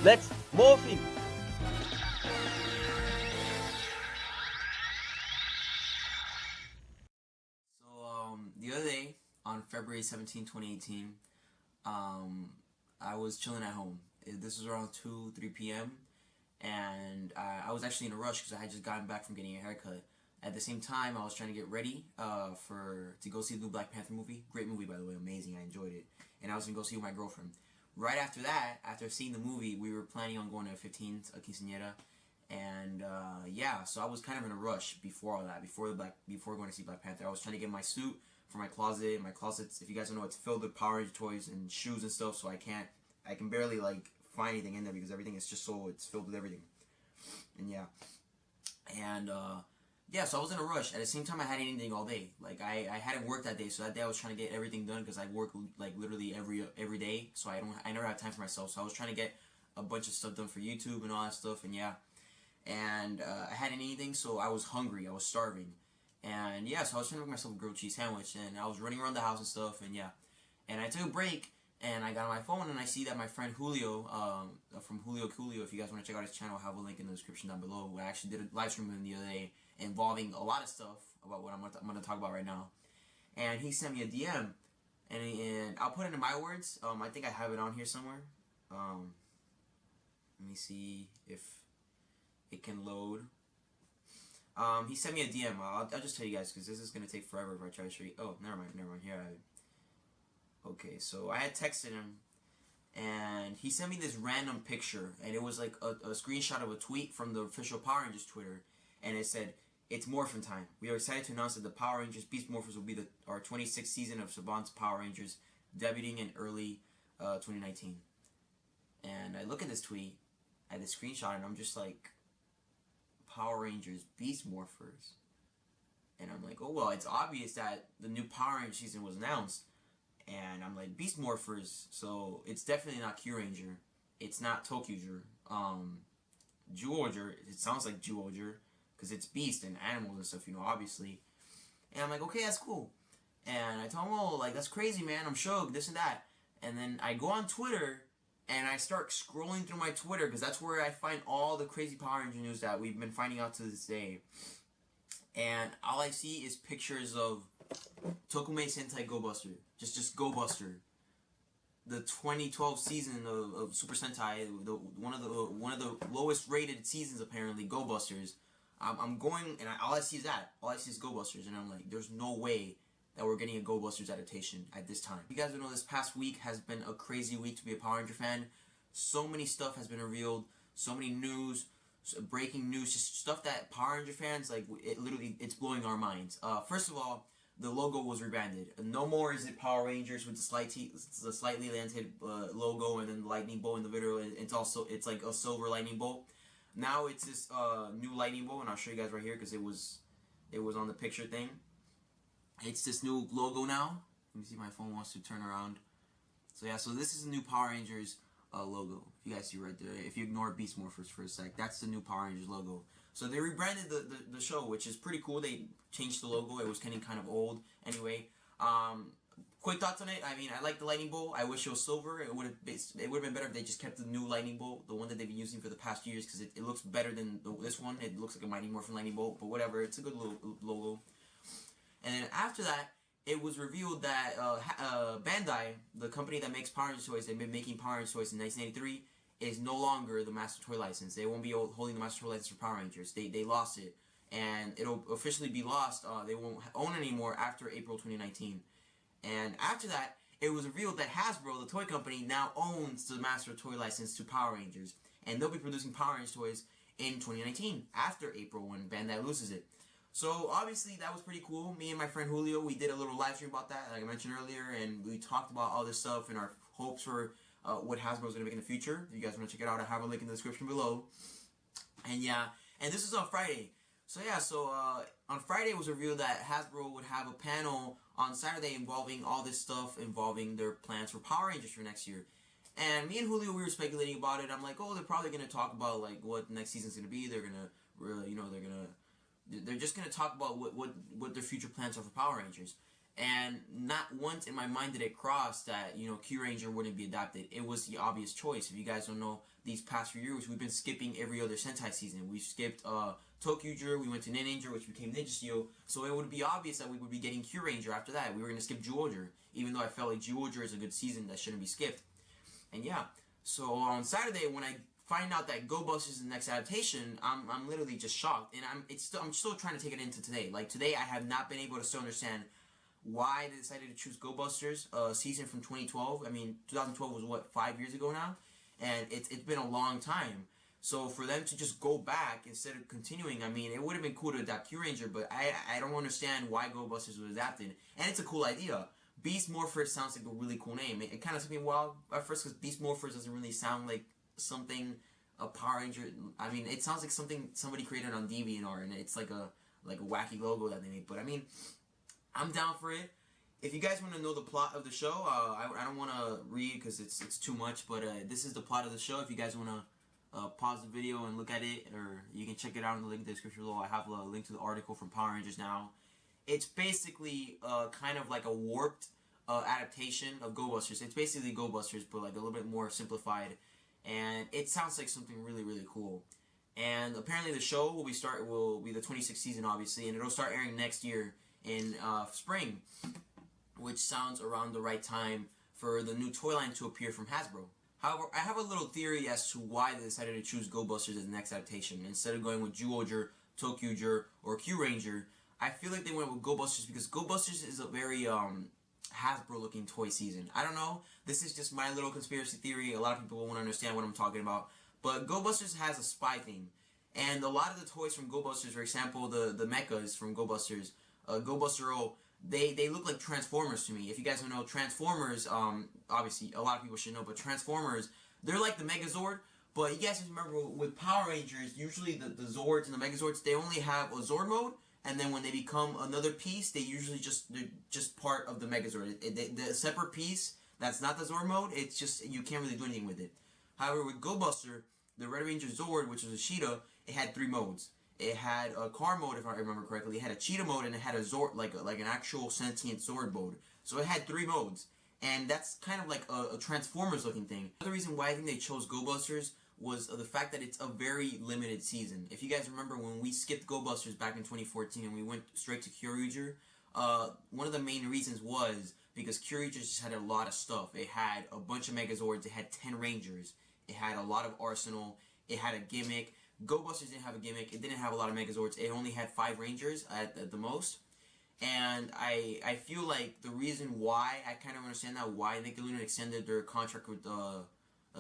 Let's morphing! The other day, on February 17, 2018, I was chilling at home. This was around 2, 3 p.m. And I was actually in a rush because I had just gotten back from getting a haircut. At the same time, I was trying to get ready to go see the new Black Panther movie. Great movie, by the way, amazing. I enjoyed it. And I was gonna go see it with my girlfriend. Right after that, after seeing the movie, we were planning on going to a quinceañera, and yeah, so I was kind of in a rush before all that, before going to see Black Panther. I was trying to get my suit for my closet. My closet's, if you guys don't know, it's filled with Power Ranger toys and shoes and stuff. So I can barely like find anything in there because everything is just it's filled with everything. And yeah, and yeah, so I was in a rush. At the same time, I had anything all day. Like I hadn't worked that day, so that day I was trying to get everything done because I work like literally every day. So I never had time for myself. So I was trying to get a bunch of stuff done for YouTube and all that stuff. And yeah, and I hadn't anything, so I was hungry. I was starving. And yeah, so I was trying to make myself a grilled cheese sandwich, and I was running around the house and stuff. And yeah, and I took a break. And I got on my phone and I see that my friend Julio, from Julio, if you guys want to check out his channel, I have a link in the description down below. I actually did a live stream with him the other day involving a lot of stuff about what I'm going to talk about right now. And he sent me a DM, and I'll put it in my words. I think I have it on here somewhere. Let me see if it can load. He sent me a DM. I'll just tell you guys because this is going to take forever if I try to show you. Oh, never mind. Here I have it. Okay, so I had texted him, and he sent me this random picture, and it was like a screenshot of a tweet from the official Power Rangers Twitter, and it said, "It's Morphin time. We are excited to announce that the Power Rangers Beast Morphers will be our 26th season of Saban's Power Rangers, debuting in early 2019." And I look at this tweet, at the screenshot, and I'm just like, Power Rangers Beast Morphers. And I'm like, oh, well, it's obvious that the new Power Rangers season was announced. And I'm like, Beast Morphers, so it's definitely not Q Ranger. It's not Tokyuger. Zyuohger, it sounds like Zyuohger, because it's beast and animals and stuff, obviously. And I'm like, okay, that's cool. And I told him, oh, like, that's crazy, man, I'm shook, this and that. And then I go on Twitter, and I start scrolling through my Twitter, because that's where I find all the crazy Power Ranger news that we've been finding out to this day. And all I see is pictures of Tokume Sentai Go Buster. Just Go Buster. The 2012 season of Super Sentai, one of the lowest rated seasons apparently, Go Busters. I'm going, and all I see is that. All I see is Go Busters, and I'm like, there's no way that we're getting a Go Busters adaptation at this time. You guys don't know, this past week has been a crazy week to be a Power Ranger fan. So many stuff has been revealed, so many news, breaking news, just stuff that Power Ranger fans, like, it's blowing our minds. First of all, the logo was rebranded. No more is it Power Rangers with the slightly lanted logo and then the lightning bolt in the middle. It's like a silver lightning bolt. Now it's this new lightning bolt, and I'll show you guys right here because it was on the picture thing. It's this new logo now. Let me see, my phone wants to turn around. So yeah, so this is the new Power Rangers logo. If you guys see right there, if you ignore Beast Morphers for a sec, that's the new Power Rangers logo. So they rebranded the show, which is pretty cool. They changed the logo. It was getting kind of old. Anyway, quick thoughts on it. I mean, I like the lightning bolt. I wish it was silver. It would have been better if they just kept the new lightning bolt, the one that they've been using for the past years, because it looks better than this one. It looks like a Mighty Morphin lightning bolt, but whatever. It's a good logo. And then after that, it was revealed that Bandai, the company that makes Power Rangers toys, they've been making Power Rangers toys in 1983, is no longer the Master Toy license. They won't be holding the Master Toy license for Power Rangers. They lost it. And it'll officially be lost. They won't own it anymore after April 2019. And after that, it was revealed that Hasbro, the toy company, now owns the Master Toy license to Power Rangers. And they'll be producing Power Rangers toys in 2019, after April, when Bandai loses it. So obviously that was pretty cool. Me and my friend Julio, we did a little live stream about that, like I mentioned earlier, and we talked about all this stuff and our hopes for what Hasbro is going to make in the future. If you guys want to check it out, I have a link in the description below. And yeah, and this is on Friday. So yeah, on Friday it was revealed that Hasbro would have a panel on Saturday involving all this stuff, involving their plans for Power Rangers for next year. And me and Julio, we were speculating about it. I'm like, oh, they're probably going to talk about like what next season's going to be. They're going to, they're just going to talk about what their future plans are for Power Rangers. And not once in my mind did it cross that, Q Ranger wouldn't be adapted. It was the obvious choice. If you guys don't know, these past few years, we've been skipping every other Sentai season. We skipped Tokyuger, we went to Ninja, which became Ninja Steel. So it would be obvious that we would be getting Kyuranger after that. We were going to skip Zyuohger, even though I felt like Zyuohger is a good season that shouldn't be skipped. And yeah, so on Saturday when I find out that Go Busters is the next adaptation, I'm literally just shocked, and I'm still trying to take it into today. Like today, I have not been able to still understand why they decided to choose Go Busters, season from 2012. I mean, 2012 was what, 5 years ago now, and it's been a long time. So for them to just go back instead of continuing, I mean, it would have been cool to adapt Kyuranger, but I don't understand why Go Busters was adapted, and it's a cool idea. Beast Morphers sounds like a really cool name. It kind of took me a while at first because Beast Morphers doesn't really sound like something a Power Ranger. I mean, it sounds like something somebody created on DeviantArt, and it's like a wacky logo that they made. But I mean, I'm down for it. If you guys want to know the plot of the show, I don't want to read because it's too much. But this is the plot of the show. If you guys want to pause the video and look at it, or you can check it out in the link in the description below. I have a link to the article from Power Rangers Now. It's basically kind of like a warped adaptation of Go Busters. It's basically Go Busters, but like a little bit more simplified. And it sounds like something really, really cool. And apparently the show will be the 26th season, obviously, and it'll start airing next year in spring, which sounds around the right time for the new toy line to appear from Hasbro. However, I have a little theory as to why they decided to choose Go Busters as the next adaptation instead of going with Zyuohger, Tokyuger, or Kyuranger. I feel like they went with Go Busters because Go Busters is a very Hasbro-looking toy season. I don't know. This is just my little conspiracy theory. A lot of people won't understand what I'm talking about. But Go Busters has a spy theme. And a lot of the toys from Go Busters, for example, the mechas from Go Busters, Go Buster O, they look like Transformers to me. If you guys don't know, Transformers, obviously a lot of people should know, but Transformers, they're like the Megazord. But you guys remember with Power Rangers, usually the Zords and the Megazords, they only have a Zord mode. And then when they become another piece, they're just part of the Megazord. The separate piece, that's not the Zord mode, it's just, you can't really do anything with it. However, with Go Buster, the Red Ranger Zord, which was a Cheetah, it had 3 modes. It had a car mode, if I remember correctly, it had a Cheetah mode, and it had a Zord, like an actual sentient Zord mode. So it had 3 modes. And that's kind of like a Transformers looking thing. Another reason why I think they chose Go Busters was the fact that it's a very limited season. If you guys remember when we skipped Go Busters back in 2014 and we went straight to Kyuranger, one of the main reasons was because Kyuranger just had a lot of stuff. It had a bunch of Megazords, it had 10 Rangers, it had a lot of Arsenal, it had a gimmick. Go Busters didn't have a gimmick, it didn't have a lot of Megazords, it only had 5 Rangers at the most. And I feel like the reason why, I kind of understand that, why Nickelodeon extended their contract with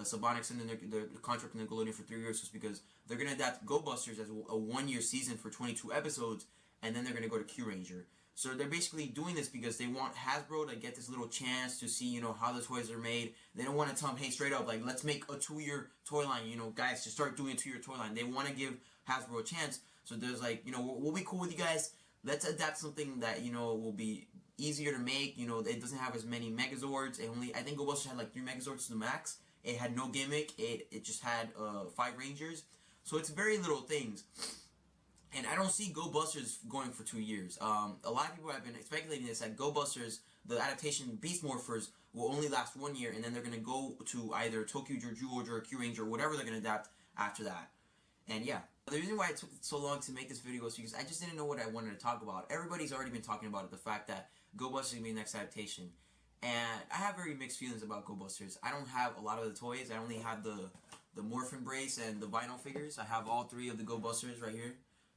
Saban extended their contract with Nickelodeon for 3 years was because they're going to adapt Go Busters as a 1-year season for 22 episodes, and then they're going to go to Kyuranger. So they're basically doing this because they want Hasbro to get this little chance to see, you know, how the toys are made. They don't want to tell them, hey, straight up, like, let's make a 2-year toy line, you know, guys, just start doing a 2-year toy line. They want to give Hasbro a chance. So there's like, you know, we'll be cool with you guys. Let's adapt something that, you know, will be easier to make. You know, it doesn't have as many Megazords. I think Go Busters had like 3 Megazords to the max. It had no gimmick. It just had 5 Rangers. So it's very little things. And I don't see Go Busters going for 2 years. A lot of people have been speculating this, that Go Busters, the adaptation Beast Morphers, will only last 1 year, and then they're going to go to either Tokyuger, Zyuohger, or Kyuranger, or whatever they're going to adapt after that. And yeah. The reason why it took so long to make this video is because I just didn't know what I wanted to talk about. Everybody's already been talking about it, the fact that Go Busters is going to be the next adaptation. And I have very mixed feelings about Go Busters. I don't have a lot of the toys. I only have the Morphin Brace and the vinyl figures. I have all 3 of the Go Busters right here.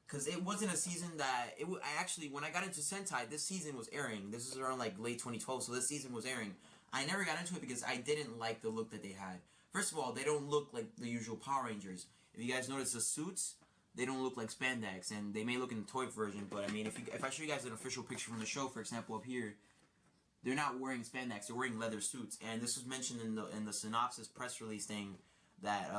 Because it wasn't a season that... I actually, when I got into Sentai, this season was airing. This was around like late 2012, so this season was airing. I never got into it because I didn't like the look that they had. First of all, they don't look like the usual Power Rangers. If you guys notice the suits, they don't look like spandex, and they may look in the toy version, but I mean, if I show you guys an official picture from the show, for example, up here, they're not wearing spandex, they're wearing leather suits, and this was mentioned in the synopsis press release thing that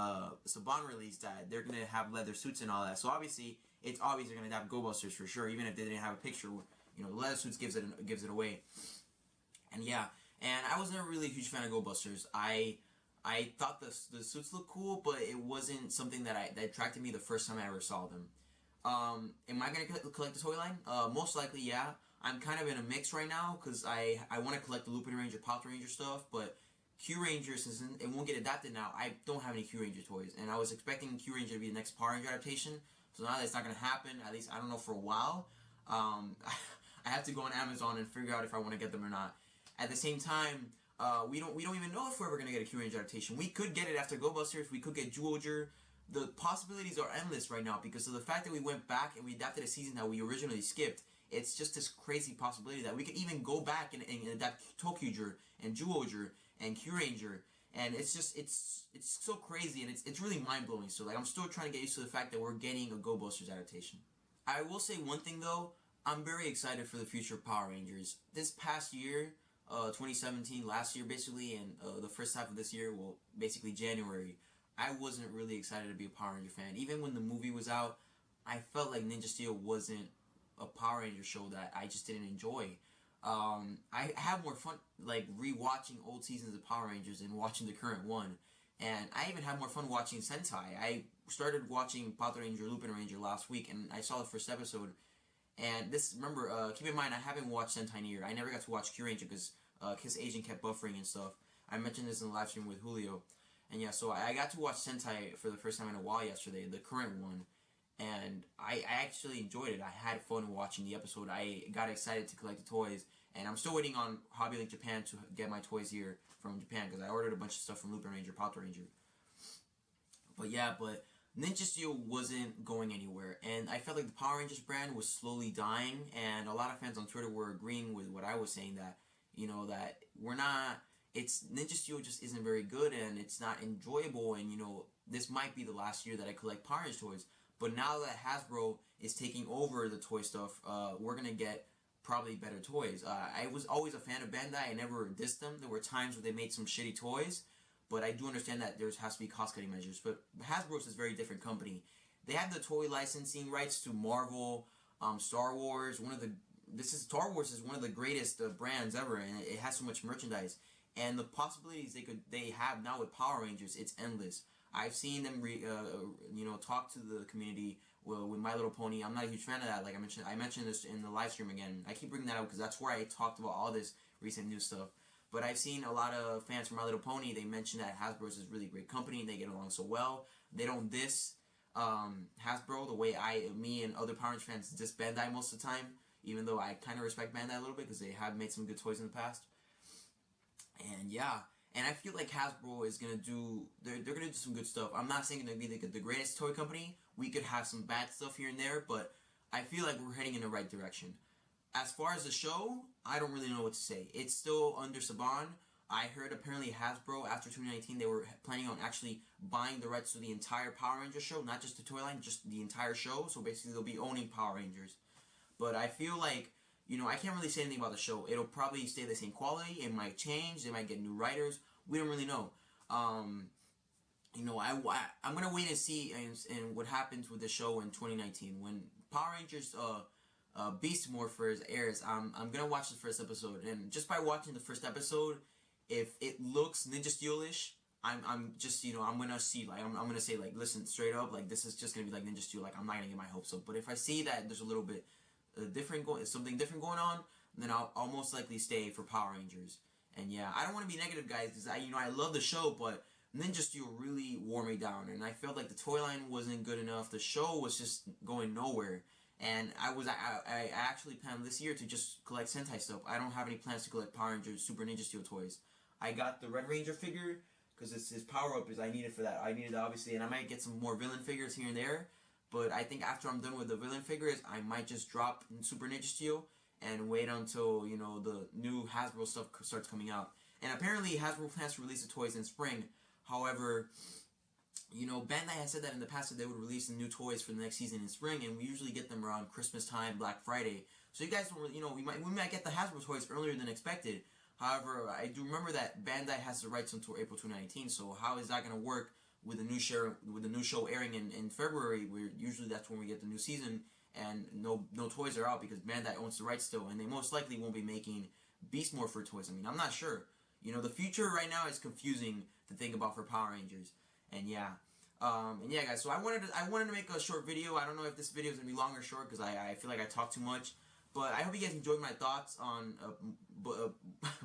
Saban released, that they're going to have leather suits and all that, so obviously, it's obvious they're going to have Go Busters for sure, even if they didn't have a picture, you know, the leather suits gives it away, and yeah, and I was never really a huge fan of Go Busters. I thought the suits looked cool, but it wasn't something that attracted me the first time I ever saw them. Am I going to collect the toy line? Most likely, yeah. I'm kind of in a mix right now, because I want to collect the Lupin Ranger, Pop Ranger stuff, but Q Ranger, since it won't get adapted now, I don't have any Q Ranger toys, and I was expecting Q Ranger to be the next Power Ranger adaptation. So now that's not gonna happen. At least I don't know for a while. I have to go on Amazon and figure out if I want to get them or not. At the same time, we don't even know if we're ever gonna get a Q Ranger adaptation. We could get it after Go Busters. We could get Zyuohger. The possibilities are endless right now because of the fact that we went back and we adapted a season that we originally skipped. It's just this crazy possibility that we could even go back and adapt Tokyuger and Zyuohger and Q Ranger, and it's just it's so crazy, and it's really mind blowing. So like I'm still trying to get used to the fact that we're getting a Go Busters adaptation. I will say one thing though, I'm very excited for the future of Power Rangers. This past year, 2017, last year basically, and the first half of this year, well basically January, I wasn't really excited to be a Power Ranger fan. Even when the movie was out, I felt like Ninja Steel wasn't a Power Ranger show that I just didn't enjoy. I have more fun like rewatching old seasons of Power Rangers and watching the current one, and I even have more fun watching Sentai. I started watching Pato Ranger, Lupin Ranger last week, and I saw the first episode. And this, remember, keep in mind, I haven't watched Sentai in a year. I never got to watch Q Ranger because Kiss Agent kept buffering and stuff. I mentioned this in the live stream with Julio, and yeah, so I got to watch Sentai for the first time in a while yesterday, the current one. And I actually enjoyed it. I had fun watching the episode. I got excited to collect the toys. And I'm still waiting on Hobby Link Japan to get my toys here from Japan. Because I ordered a bunch of stuff from Lupin Ranger, Pato Ranger. But yeah, but Ninja Steel wasn't going anywhere. And I felt like the Power Rangers brand was slowly dying. And a lot of fans on Twitter were agreeing with what I was saying. That, you know, that we're not... Ninja Steel just isn't very good. And it's not enjoyable. And, you know, this might be the last year that I collect Power Rangers toys. But now that Hasbro is taking over the toy stuff, we're going to get probably better toys. I was always a fan of Bandai. I never dissed them. There were times where they made some shitty toys. But I do understand that there has to be cost-cutting measures. But Hasbro is a very different company. They have the toy licensing rights to Marvel, Star Wars. Star Wars is one of the greatest brands ever. And it has so much merchandise. And the possibilities they have now with Power Rangers, it's endless. I've seen them, talk to the community with My Little Pony. I'm not a huge fan of that. Like I mentioned this in the live stream again. I keep bringing that up because that's where I talked about all this recent news stuff. But I've seen a lot of fans from My Little Pony. They mention that Hasbro is a really great company. They get along so well. They don't diss Hasbro the way me and other Power Rangers fans diss Bandai most of the time. Even though I kind of respect Bandai a little bit because they have made some good toys in the past. And yeah. And I feel like Hasbro is going to do... They're going to do some good stuff. I'm not saying they're going to be the greatest toy company. We could have some bad stuff here and there. But I feel like we're heading in the right direction. As far as the show, I don't really know what to say. It's still under Saban. I heard apparently Hasbro, after 2019, they were planning on actually buying the rights to the entire Power Rangers show. Not just the toy line, just the entire show. So basically they'll be owning Power Rangers. But I feel like... I can't really say anything about the show. It'll probably stay the same quality. It might change. They might get new writers. We don't really know. I'm going to wait and see and what happens with the show in 2019. When Power Rangers Beast Morphers airs, I'm going to watch the first episode. And just by watching the first episode, if it looks Ninja Steel-ish, I'm just, I'm going to see, like, I'm going to say, like, listen, straight up, like, this is just going to be like Ninja Steel. Like, I'm not going to get my hopes up. But if I see that there's a little bit... something different going on, then I'll most likely stay for Power Rangers. And yeah, I don't want to be negative, guys, because I love the show, but Ninja Steel really wore me down, and I felt like the toy line wasn't good enough. The show was just going nowhere, and I actually planned this year to just collect Sentai stuff. I don't have any plans to collect Power Rangers Super Ninja Steel toys. I got the Red Ranger figure because his power up is I needed for that. I needed obviously, and I might get some more villain figures here and there. But I think after I'm done with the villain figures, I might just drop Super Ninja Steel and wait until, the new Hasbro stuff starts coming out. And apparently Hasbro plans to release the toys in spring. However, Bandai has said that in the past that they would release the new toys for the next season in spring, and we usually get them around Christmas time, Black Friday. So you guys don't really, we might get the Hasbro toys earlier than expected. However, I do remember that Bandai has the rights until April 2019, so how is that going to work with the new show airing in February, where usually that's when we get the new season, and no toys are out because Bandai owns the rights still, and they most likely won't be making Beast Morpher toys. I mean, I'm not sure. The future right now is confusing to think about for Power Rangers, and yeah, guys. So I wanted to make a short video. I don't know if this video is gonna be long or short because I feel like I talk too much, But I hope you guys enjoyed my thoughts on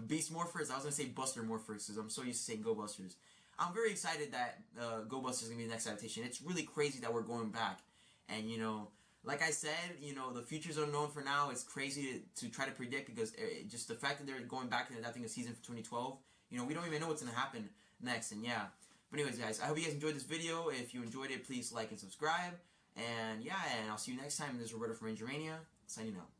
Beast Morphers. I was gonna say Buster Morphers because I'm so used to saying Go Busters. I'm very excited that Go Busters is gonna be the next adaptation. It's really crazy that we're going back, and you know, like I said, you know, the future's unknown for now. It's crazy to try to predict because just the fact that they're going back and adapting a season for 2012. You know, we don't even know what's gonna happen next, and yeah. But anyways, guys, I hope you guys enjoyed this video. If you enjoyed it, please like and subscribe. And yeah, and I'll see you next time. This is Roberto from Rangermania, signing out.